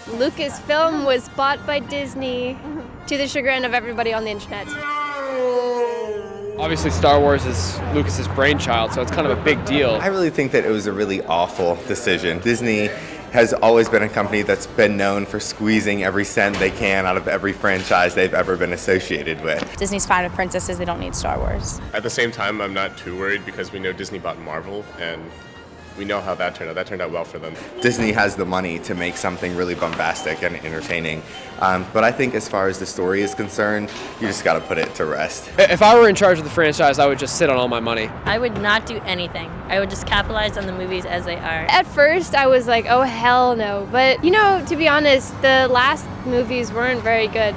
Lucasfilm was bought by Disney to the chagrin of everybody on the internet. Obviously, Star Wars is Lucas's brainchild, so it's kind of a big deal. I really think that it was a really awful decision. Disney has always been a company that's been known for squeezing every cent they can out of every franchise they've ever been associated with. Disney's fine with princesses, they don't need Star Wars. At the same time, I'm not too worried because we know Disney bought Marvel, and we know how that turned out. That turned out well for them. Disney has the money to make something really bombastic and entertaining. But I think as far as the story is concerned, you just got to put it to rest. If I were in charge of the franchise, I would just sit on all my money. I would not do anything. I would just capitalize on the movies as they are. At first, I was like, oh, hell no. But, to be honest, the last movies weren't very good.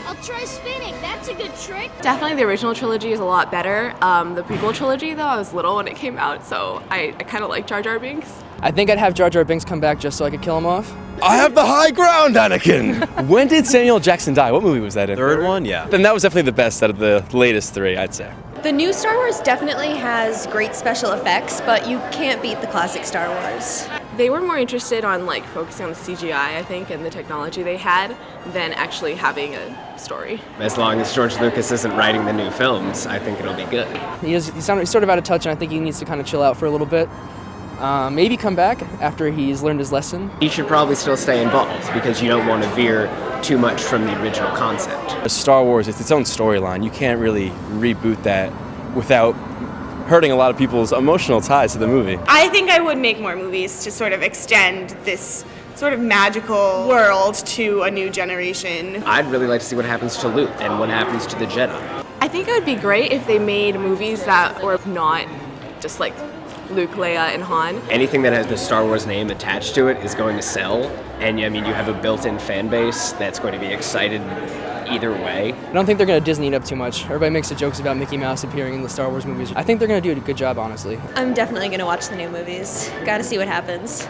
I'll try spinning. That's a good trick. Definitely the original trilogy is a lot better. The prequel trilogy, though, I was little when it came out, so I kind of like Jar Jar Binks. I think I'd have Jar Jar Binks come back just so I could kill him off. I have the high ground, Anakin! When did Samuel Jackson die? What movie was that in? Third one, yeah. Then that was definitely the best out of the latest three, I'd say. The new Star Wars definitely has great special effects, but you can't beat the classic Star Wars. They were more interested on focusing on the CGI, I think, and the technology they had than actually having a story. As long as George Lucas isn't writing the new films, I think it'll be good. He's sort of out of touch, and I think he needs to kind of chill out for a little bit. Maybe come back after he's learned his lesson. He should probably still stay involved because you don't want to veer too much from the original concept. Star Wars, it's its own storyline. You can't really reboot that without hurting a lot of people's emotional ties to the movie. I think I would make more movies to sort of extend this sort of magical world to a new generation. I'd really like to see what happens to Luke and what happens to the Jedi. I think it would be great if they made movies that were not just like Luke, Leia, and Han. Anything that has the Star Wars name attached to it is going to sell, and you have a built-in fan base that's going to be excited either way. I don't think they're going to Disney it up too much. Everybody makes the jokes about Mickey Mouse appearing in the Star Wars movies. I think they're going to do a good job, honestly. I'm definitely going to watch the new movies. Got to see what happens.